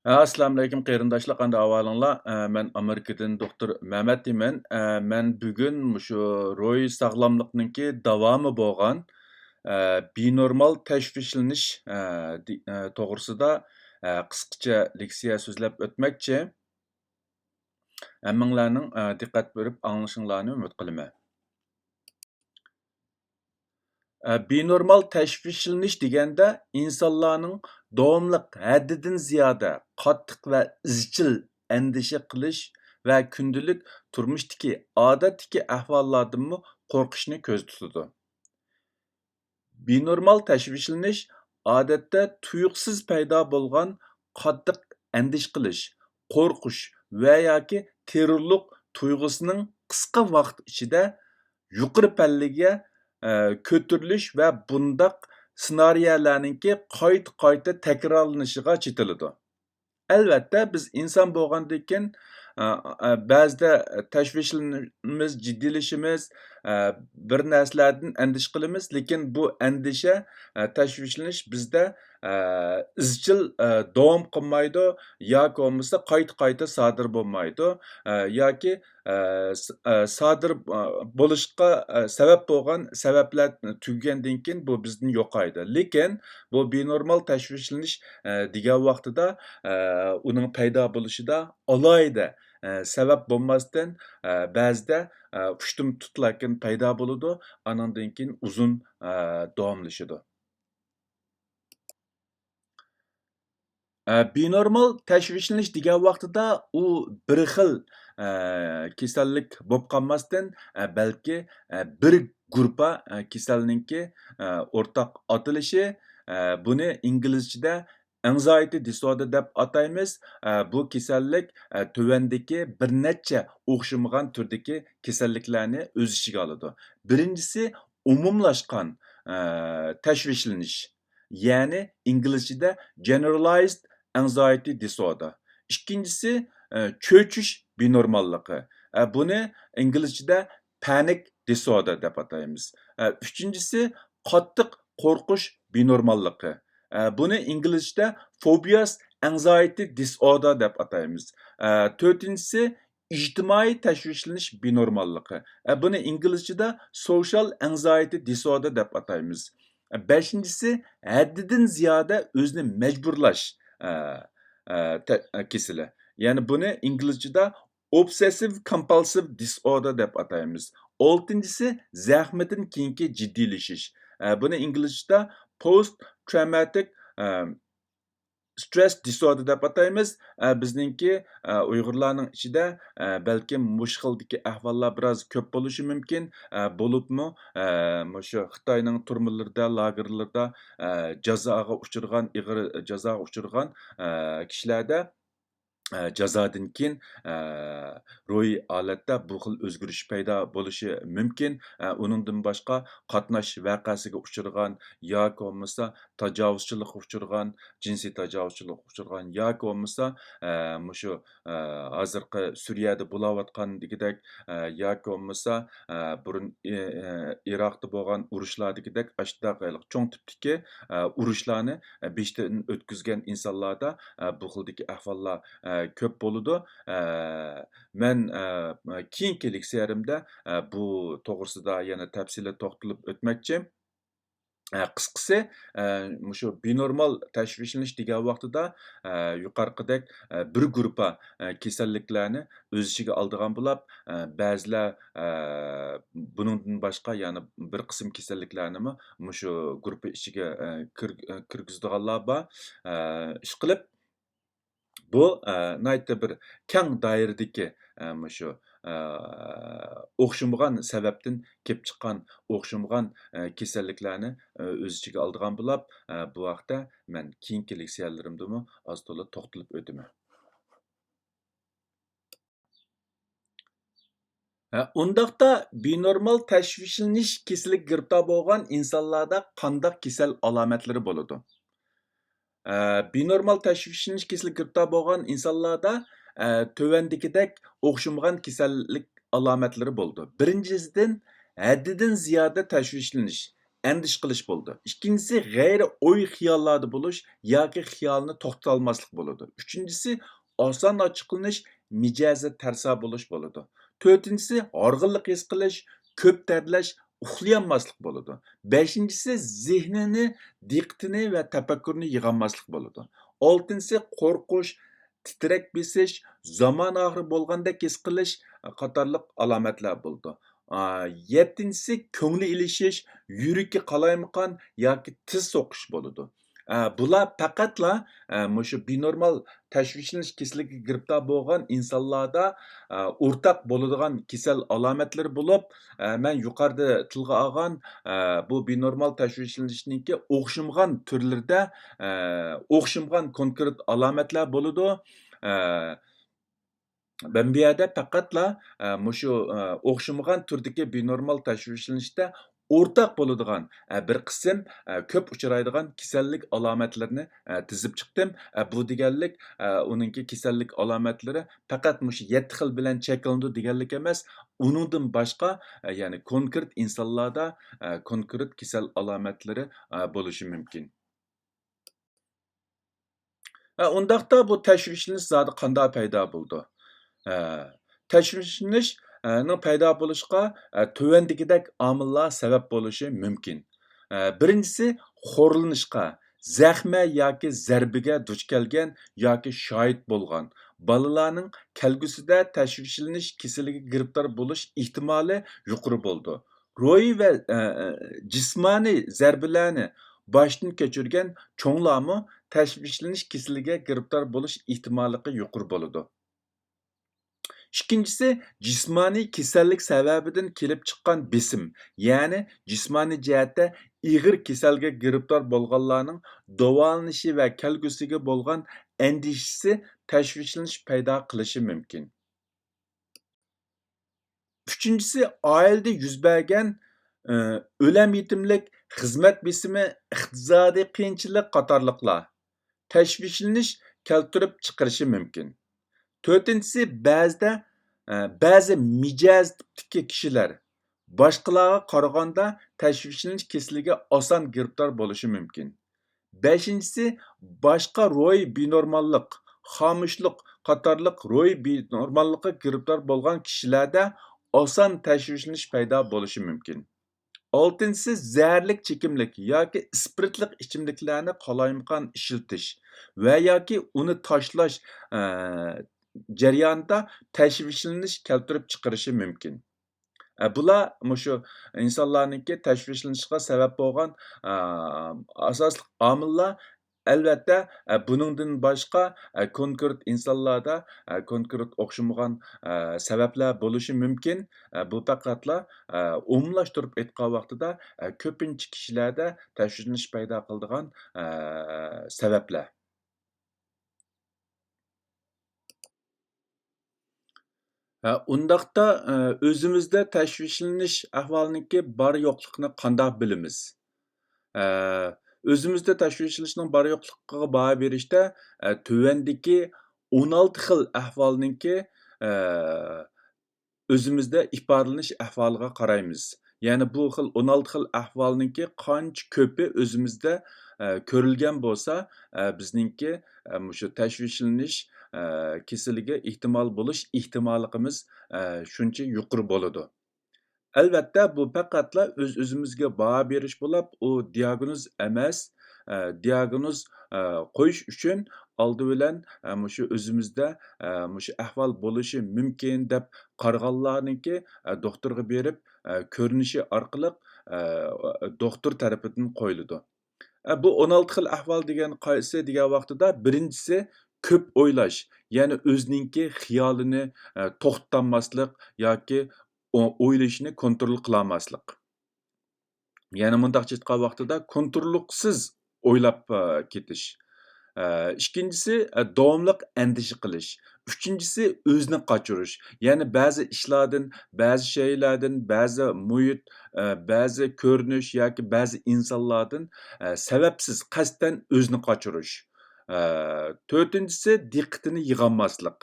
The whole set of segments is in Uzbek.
Assalamu alaykum qarindoshlar, qanday ahvolinglar? Men Amerikadan doktor Mehmet deyman. Men bugun mushu ro'y sog'lomlikningki davomi bo'lgan binormal tashvishlanish to'g'risida qisqacha leksiya so'zlab o'tmoqchi. Hammanglarning diqqat berib anglashinglarni umid qilaman. Binormal təşvişleniş degəndə insanların davamlıq həddidən ziyadə qattiq və izchil əndişə qilish və gündəlik turmushdakı odatdagi ahvollardanmı qo'rqishni ko'zda tutadi. Binormal təşvişleniş odatda tuyuqsiz paydo bo'lgan qattiq andish qilish, qo'rqish va yoki terrorlik tuyg'usining qisqa vaqt ichida yuqori pallaga ko'tarilish va bundaq ssenariyalarninki qayta takrorlanishiga chetiladi. Albatta biz inson bo'lgandan keyin ba'zida tashvishlanamiz, jiddiylashamiz, bir narsalardan andish qilamiz, lekin bu andisha, tashvishlanish bizda izchil davom qilmaydi yoki bo'lmasa qayta sodir bo'lmaydi yoki sodir bo'lishga sabab bo'lgan sabablar tugagandan keyin bu bizdan yo'qaydi. Lekin bu binormal tashvishlanish degan vaqtida uning paydo bo'lishida alohida sabab bo'lmasdan ba'zida ushtum tutlarkin paydo bo'ladi, anandan keyin uzun davomlashadi. Binormal tashvishlanish degan vaqtida u bir xil kasallik bo'lib qolmasdan balki bir gruppa kasallikningki o'rtaq atalishi, buni inglizchada anxiety disorder deb ataymiz. Bu kasallik tuvandagi bir necha o'xshamagan turdagi kasalliklarni o'z ichiga oladi. Birinchisi umumlashgan tashvishlanish, ya'ni inglizchada generalized anxiety disorder. İkincisi cho'chish binormalligi. Buni inglizchada panic disorder deb ataymiz. Üçüncüsü qattiq qo'rqish binormalligi. Buni inglizchada phobias anxiety disorder deb ataymiz. To'rtinchisi ijtimoiy tashvishlanish binormalligi. Buni inglizchada social anxiety disorder deb ataymiz. Beşincisi haddidan ziyoda o'zini majburlash kesili. Yani bunu İngilizce'de obsessive compulsive disorder deb ataymiz. Oltincisi zahmetin keyinki jiddiylashish. Bunu İngilizce'de post traumatic stress disorder deb ataymiz. Bizningki Uyg'urlarning ichida balkim mush xildagi ahvollar biroz ko'p bo'lishi mumkin. Bo'libmi shu Xitoyning turmalarida, lagerlarda jazoga uchirgan, ig'ir jazoga uchirgan kishilarda jazodan keyin ro'y holatda bu xil o'zgarish paydo bo'lishi mumkin. Uningdan boshqa qatnash vaqasiga uchirgan yoki bo'lmasa tajovuzchilikka uchirgan, jinsiy tajovuzchilikka uchirgan yoki bo'lmasa mushu hozirgi Suriyada bo'layotgan degidek yoki bo'lmasa burun Iroqda bo'lgan urushlardagidek ashtaqaylik cho'ng tipdagi urushlarni beshdan o'tkazgan insonlarda bu xildagi ahvollar ko'p bo'ladi. Men keyingi leksiyarimda bu to'g'risida yana tafsilot to'xtalib o'tmoqchi. Qisqasi shu binormal tashvishlanish degan vaqtida yuqorqidek bir gruppa kasalliklarni o'z ichiga oladigan bo'lib, ba'zilar buningdan boshqa yana bir qism kasalliklarni shu gruppa ichiga kirgizadiganlar bor. Ishqilib bu nayta bir keng doiradagi shu o'xshamagan sababdan kelib chiqqan o'xshamagan kasalliklarni o'z ichiga oladigan bo'lib, bu vaqtda men keyingi leksiyalarimda oz to'la to'xtalib o'taman. Undaqda binormal tashvishlanish kasallik giribtor bo'lgan insonlarda qanday kasal alomatlari bo'ladi? Binormal tashvishlanish kasallik giribtor bo'lgan insonlarda tövəndikidək o'xshamagan kasallik alomatlari bo'ldi. Birinchisidan haddidan ziyoda tashvishlanish, endish qilish bo'ldi. Ikkinchisi g'ayri o'y xiyollarda bo'lish yoki xiyolni to'xtatolmaslik bo'ladi. Uchinchisi oson ochiqlanish, mijozi tarso bo'lish bo'ladi. To'rtinchisi horg'inlik his qilish, ko'p dardlash, uxlayolmaslik bo'ladi. Beshinchisi zehnini, diqqatini va tafakkurni yig'olmaslik bo'ladi. Oltinchisi qo'rqish, titrak besish, zamon oxiri bo'lgandek his qilish qatorliq alomatlar bo'ldi. Yettinchisi ko'ngli ilishish, yuragi qalaymaqon yoki tiz so'qish bo'ladi. Bular faqatla mushu binormal tashvishlanish kasalligiga giribdor bo'lgan insonlarda o'rtaq bo'ladigan kasal alomatlari bo'lib, men yuqorida tilga olgan bu binormal tashvishlanishninki o'xshamagan turlarida o'xshamagan konkret alomatlar bo'ladi. Ben bu yerda faqatla mushu o'xshamagan turdagi binormal tashvishlanishda o'rtaq bo'ladigan bir qism ko'p uchraydigan kasallik alomatlarini tizib chiqdim. Bu deganlik uningki kasallik alomatlari faqat mushu 7 xil bilan cheklanadi deganlik emas, uningdan boshqa ya'ni konkret insonlarda konkret kasal alomatlari bo'lishi mumkin. Undaqda bu tashvishlanish zodi qanday paydo bo'ldi? Tashvishlanish ning paydo bo'lishiga tuvandagidek omillar sabab bo'lishi mumkin. Birinchisi xo'rlanishga, zaxma yoki zarbiga duch kelgan yoki shohid bo'lgan bolalarning kelgusida tashvishlanish kasaliga giribdor bo'lish ehtimoli yuqori bo'ldi. Ro'yi va jismoniy zarbalarni boshdan kechirgan cho'nglarmi tashvishlanish kasaliga giribdor bo'lish ehtimoli yuqori bo'ladi. İkincisi, jismoniy kasallik sababidan kelib chiqqan besim, ya'ni jismoniy jihatda ig'ir kasalga giribdor bo'lganlarning davolanishi va kelgusiga bo'lgan andishasi tashvishlanish paydo qilishi mumkin. Uchinchisi, oilada yuz bergan o'lam yetimlik, xizmat besimi, iqtisodiy qiyinchilik qatorliqlar tashvishlanish keltirib chiqarishi mumkin. To'rtinchisi, ba'zi mijoz tipdagi kishilar boshqalarga qaraganda tashvishlanish kasaliga oson giribdor bo'lishi mumkin. Beshinchisi, boshqa ro'y binormallik, xomushlik qatorliq ro'y binormallikqa giribdor bo'lgan kishilarda oson tashvishlanish paydo bo'lishi mumkin. Oltinchisi, zaharlik chekimlik yoki spiritlik ichimliklarni qalaymaqon ishiltish va yoki uni tashlash jarayonida tashvishlanish keltirib chiqarishi mumkin. Bular mushu insonlarningki tashvishlanishiga sabab bo'lgan asosli omillar. Albatta, buningdan boshqa konkret insonlarda konkret o'xshamagan sabablar bo'lishi mumkin. Bu faqatla umumlashtirib aytgan vaqtida ko'pincha kishilarda tashvishlanish paydo qiladigan sabablar. Undaqda o'zimizda tashvishlanish ahvolininki bor yo'qligini qandoq bilamiz? O'zimizda tashvishlanishning bor yo'qligiga baho berishda tuvandagi 16 xil ahvolninki o'zimizda ifodalanish ahvoliga qaraymiz. Ya'ni bu xil 16 xil ahvolninki qancha ko'pi o'zimizda ko'rilgan bo'lsa, bizningki mushu tashvishlanish kasaliga ehtimol bo'lish ehtimolligimiz shuncha yuqori bo'ladi. Albatta, bu faqatla o'z-o'zimizga baho berish bo'lib, u diagnoz emas. Diagnoz qo'yish uchun oldi bilan mushu o'zimizda mushu ahvol bo'lishi mumkin deb qaraganlarningki doktorga berib ko'rinishi orqali doktor tarafidan qo'yiladi. Bu 16 xil ahvol degan qaysi degan vaqtida birinchisi ko'p o'ylash, ya'ni o'ziningki xiyolini to'xtatolmaslik yoki o'ylashini kontrol qilolmaslik. Ya'ni mundaqcha aytgan vaqtida kontrolluqsiz o'ylab ketish. Ikkinchisi davomliq andisha qilish. Uchinchisi o'zni qochirish. Ya'ni ba'zi ishlardan, ba'zi shaylardan, ba'zi muhit, ba'zi ko'rinish yoki ba'zi insonlardan sababsiz qasddan o'zni qochirish. To'rtinchisi diqqatini yig'olmaslik.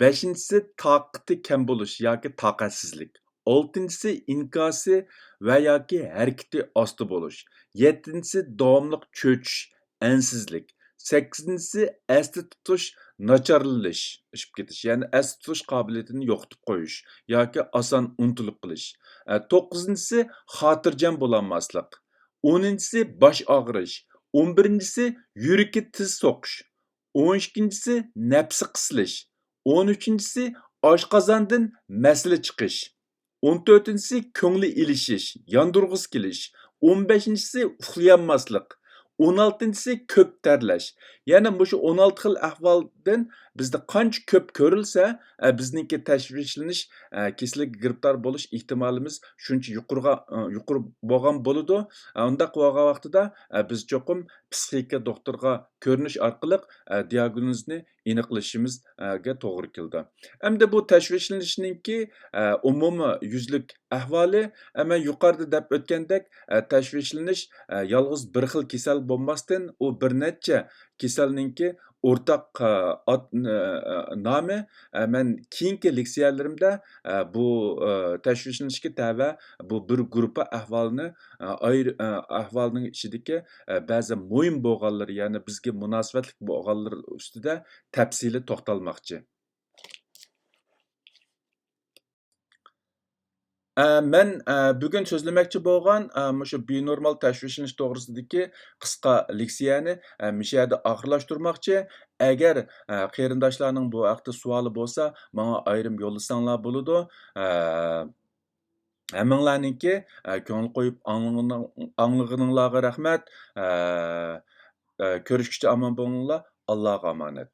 Beshinchisi toqati kam bo'lish yoki toqatsizlik. Oltinchisi inkasi va yoki harakati osti bo'lish. Yettinchisi davomliq cho'chish, ansizlik. Sakkizinchisi esda tutish nacharlashib ketish, ya'ni esda tutish qobiliyatini yo'qotib qo'yish yoki oson unutilib qilish. To'qqizinchisi xotirjam bo'lolmaslik. O'ninchisi bosh og'rish. 11-si yuragi tez so'qish. 12-si nafsi qisilish. 13-si oshqozondan masala chiqish. 14-si ko'ngli ilishish, yondurg'isi kelish. 15-si uxlayolmaslik. 16-si ko'p terlash. Ya'ni mushu 16 xil ahvoldan bizda qancha ko'p ko'rilsa, bizningki tashvishlanish, kasallikka giribtor bo'lish ehtimolimiz shuncha yuqori bo'lgan bo'ladi. Undaq bo'lgan vaqtida biz cho'qim psixika doktorga ko'rinish orqali diagnozni aniqlashimizga to'g'ri keldi. Endi bu tashvishlanishninki umumiy yuzlik ahvoli, men yuqorida deb o'tgandek, tashvishlanish yolg'iz bir xil kasal bo'lmasdan, u bir necha kasalninki o'rtaq nomi. Men keyingi leksiyalarimda bu tashvishlanishga tava bu bir gruppa ahvolni ahvolning ichidagi ba'zi muhim bo'lganlar, ya'ni bizga munosabatli bo'lganlar ustida tafsili to'xtalmoqchi. Men bugun so'zlamoqchi bo'lgan mushu benormal tashvishlanish to'g'risidagi qisqa leksiyani mushu yerda oxirlashtirmoqchi. Agar qarindoshlarning bu haqda savoli bo'lsa, menga ayrim yo'llasanglar bo'ladi. Hammanglarningki ko'ngil qo'yib anglaganinglarga rahmat. Ko'rishguncha omon bo'linglar. Allohga omonat.